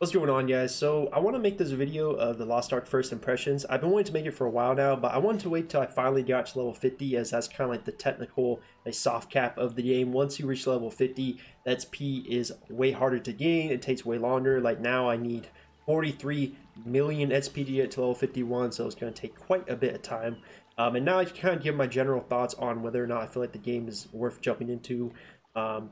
What's going on, guys? So I want to make this video of the Lost Ark first impressions. I've been wanting to make it for a while now, but I wanted to wait till I finally got to level 50, as that's kind of like the technical soft cap of the game. Once you reach level 50, that XP is way harder to gain. It takes way longer. Like now I need 43 million XP to get to level 51, so it's going to take quite a bit of time. And now I can kind of give my general thoughts on whether or not I feel like the game is worth jumping into.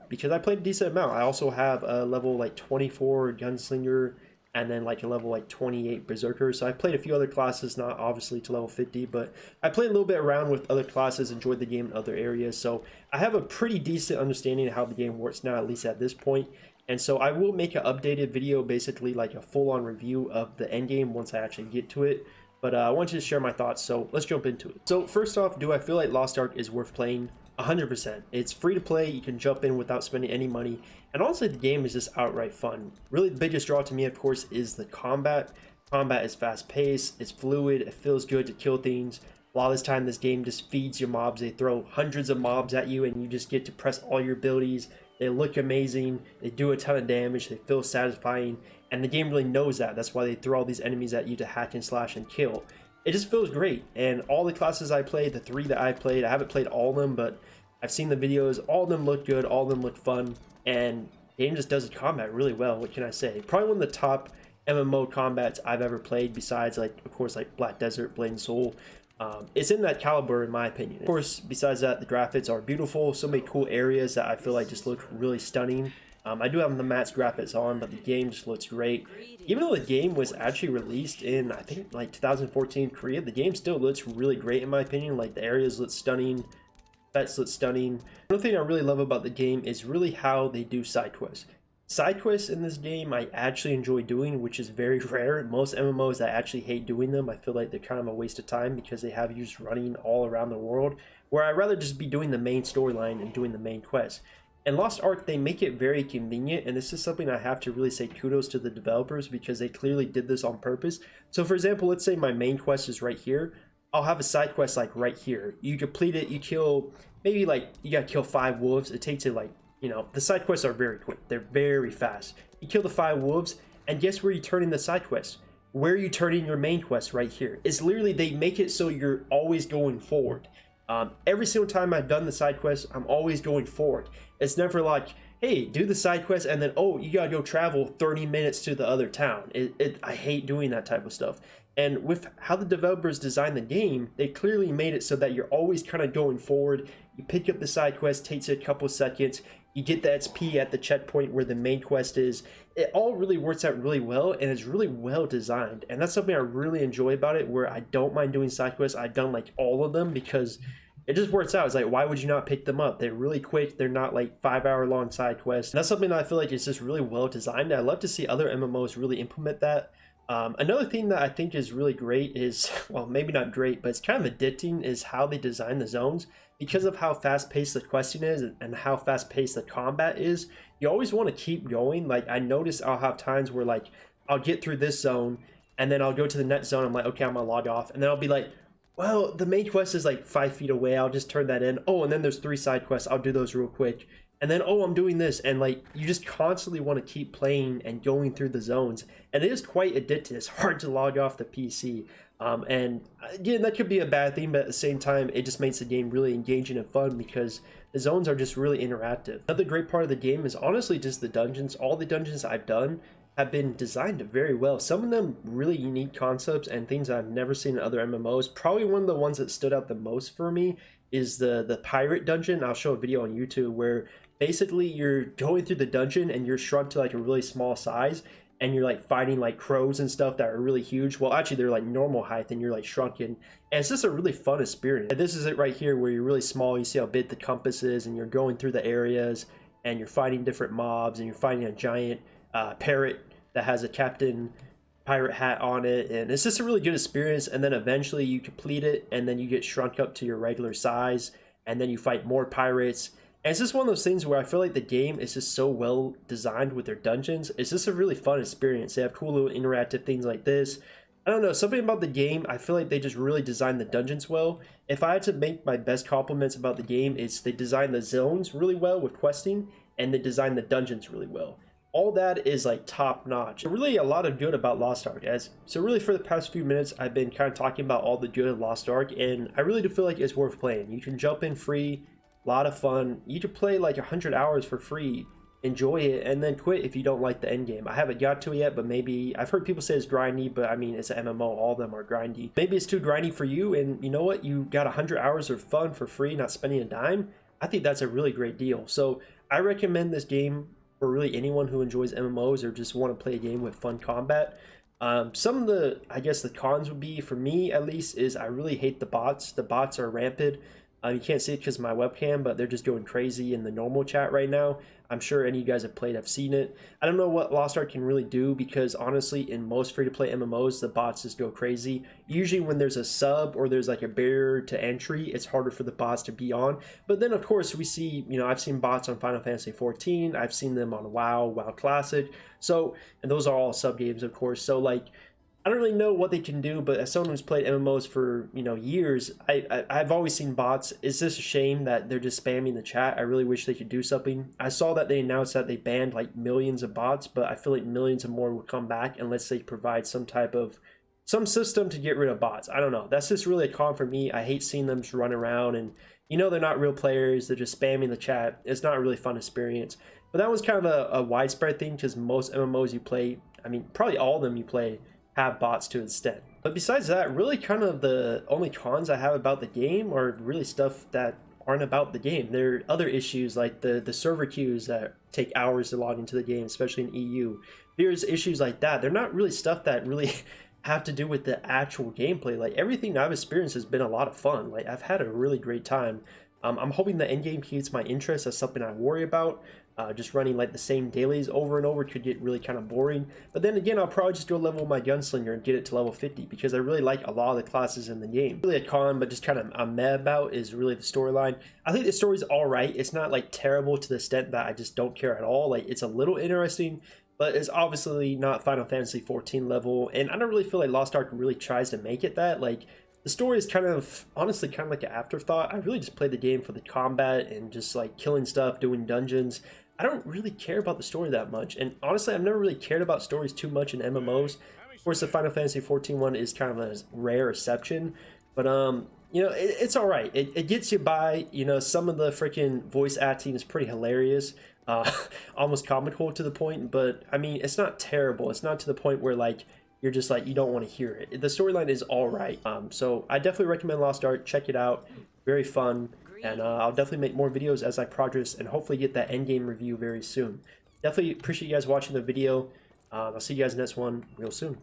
Because I played a decent amount. I also have a level like 24 gunslinger and then like a level like 28 berserker. So I played a few other classes, not obviously to level 50, but I played a little bit around with other classes, enjoyed the game in other areas. So I have a pretty decent understanding of how the game works now, at least at this point. And so I will make an updated video, basically like a full-on review of the end game once I actually get to it. But I wanted to share my thoughts, so let's jump into it. So first off, do I feel like Lost Ark is worth playing? 100%. It's free to play, you can jump in without spending any money, and honestly the game is just outright fun. Really the biggest draw to me, of course, is the combat. Combat is fast paced, it's fluid, it feels good to kill things. A lot of this time this game just feeds your mobs. They throw hundreds of mobs at you and you just get to press all your abilities. They look amazing, they do a ton of damage, they feel satisfying, and the game really knows that. That's why they throw all these enemies at you to hack and slash and kill. It just feels great. And all the classes I played, the 3 that I played, I haven't played all of them, but I've seen the videos, all of them look good, all of them look fun, and the game just does the combat really well. What can I say? Probably one of the top MMO combats I've ever played, besides like, of course, like Black Desert, Blade and Soul. It's in that caliber in my opinion. Of course, besides that, the graphics are beautiful. So many cool areas that I feel like just look really stunning. I do have the max graphics on, but the game just looks great. Even though the game was actually released in, I think, like 2014 Korea, the game still looks really great in my opinion. Like the areas look stunning, pets look stunning. Another thing I really love about the game is really how they do side quests. Side quests in this game I actually enjoy doing, which is very rare. Most MMOs I actually hate doing them. I feel like they're kind of a waste of time because they have you just running all around the world, where I'd rather just be doing the main storyline and doing the main quest. In Lost Ark, they make it very convenient, and this is something I have to really say kudos to the developers, because they clearly did this on purpose. So for example, let's say my main quest is right here. I'll have a side quest like right here. You complete it, you kill, maybe like, you gotta kill 5 wolves. It takes it like, you know, the side quests are very quick. They're very fast. You kill the 5 wolves, and guess where you turn in the side quest? Where are you turning your main quest? Right here. It's literally, they make it so you're always going forward. Every single time I've done the side quest, I'm always going forward. It's never like, hey, do the side quest and then, oh, you gotta go travel 30 minutes to the other town. I hate doing that type of stuff. And with how the developers designed the game, they clearly made it so that you're always kind of going forward. You pick up the side quest, takes a couple seconds, you get the XP at the checkpoint where the main quest is. It all really works out really well, and it's really well designed. And that's something I really enjoy about it, where I don't mind doing side quests. I've done like all of them because it just works out. It's like, why would you not pick them up? They're really quick. They're not like 5-hour long side quests. And that's something that I feel like is just really well designed. I love to see other MMOs really implement that. Another thing that I think is really great is, well, maybe not great, but it's kind of addicting, is how they design the zones. Because of how fast-paced the questing is and how fast-paced the combat is, you always want to keep going. Like, I notice I'll have times where, like, I'll get through this zone, and then I'll go to the next zone. I'm like, okay, I'm gonna log off. And then I'll be like, well, the main quest is like 5 feet away. I'll just turn that in. Oh, and then there's 3 side quests. I'll do those real quick. And then, oh, I'm doing this. And like, you just constantly want to keep playing and going through the zones. And it is quite addictive. It's hard to log off the PC. And again, that could be a bad thing, but at the same time, it just makes the game really engaging and fun because the zones are just really interactive. Another great part of the game is honestly just the dungeons. All the dungeons I've done have been designed very well. Some of them really unique concepts and things I've never seen in other MMOs. Probably one of the ones that stood out the most for me is the pirate dungeon. I'll show a video on YouTube where basically you're going through the dungeon and you're shrunk to like a really small size, and you're like fighting like crows and stuff that are really huge. Well, actually they're like normal height and you're like shrunken, and it's just a really fun experience. And this is it right here where you're really small. You see how big the compass is, and you're going through the areas and you're fighting different mobs, and you're fighting a giant parrot that has a captain pirate hat on it, and it's just a really good experience. And then eventually you complete it, and then you get shrunk up to your regular size, and then you fight more pirates. And it's just one of those things where I feel like the game is just so well designed with their dungeons. It's just a really fun experience. They have cool little interactive things like this. I don't know, something about the game, I feel like they just really designed the dungeons well. If I had to make my best compliments about the game, it's they designed the zones really well with questing, and they designed the dungeons really well. all that is like top notch. Really a lot of good about Lost Ark. So really for the past few minutes I've been kind of talking about all the good of Lost Ark, and I really do feel like it's worth playing. You can jump in free, a lot of fun. You can play like 100 hours for free, enjoy it, and then quit if you don't like the end game. I haven't got to it yet, but maybe I've heard people say it's grindy, but I mean it's an MMO, all of them are grindy. Maybe it's too grindy for you, and you know what, you got 100 hours of fun for free, not spending a dime. I think that's a really great deal. So I recommend this game for really anyone who enjoys MMOs or just want to play a game with fun combat. Some of the, I guess the cons would be, for me at least, is I really hate the bots. The bots are rampant. You can't see it because of my webcam, but they're just going crazy in the normal chat right now. I'm sure any of you guys have played, have seen it. I don't know what Lost Ark can really do, because honestly, in most free-to-play MMOs, the bots just go crazy. Usually when there's a sub or there's like a barrier to entry, it's harder for the bots to be on. But then of course we see, you know, I've seen bots on Final Fantasy 14, I've seen them on WoW Classic. So, and those are all sub games, of course. So like, I don't really know what they can do, but as someone who's played MMOs for, you know, years, I've always seen bots. It's just a shame that they're just spamming the chat. I really wish they could do something. I saw that they announced that they banned like millions of bots, but I feel like millions of more will come back unless they provide some system to get rid of bots. I don't know. That's just really a con for me. I hate seeing them just run around, and you know, they're not real players. They're just spamming the chat. It's not a really fun experience. But that was kind of a widespread thing, because most MMOs you play, I mean, probably all of them you play, have bots to an extent. But besides that, really kind of the only cons I have about the game are really stuff that aren't about the game. There are other issues like the server queues that take hours to log into the game, especially in EU. There's issues like that. They're not really stuff that really have to do with the actual gameplay. Like everything I've experienced has been a lot of fun. Like I've had a really great time. I'm hoping the endgame keeps my interest. That's something I worry about. Just running like the same dailies over and over could get really kind of boring. But then again, I'll probably just do a level with my gunslinger and get it to level 50, because I really like a lot of the classes in the game. Really a con, but just kind of I'm meh about, is really the storyline. I think the story's all right. It's not like terrible to the extent that I just don't care at all. Like it's a little interesting, but it's obviously not Final Fantasy 14 level, and I don't really feel like Lost Ark really tries to make it that. Like the story is kind of, honestly, kind of like an afterthought. I really just played the game for the combat and just like killing stuff, doing dungeons. I don't really care about the story that much, and honestly, I've never really cared about stories too much in MMOs. Of course, the Final Fantasy 14 one is kind of a rare exception, but you know, it's all right. It gets you by. You know, some of the freaking voice acting is pretty hilarious, almost comical to the point. But I mean, it's not terrible. It's not to the point where like you're just like you don't want to hear it. The storyline is all right. So I definitely recommend Lost Ark. Check it out. Very fun. And I'll definitely make more videos as I progress and hopefully get that endgame review very soon. Definitely appreciate you guys watching the video. I'll see you guys in the next one real soon.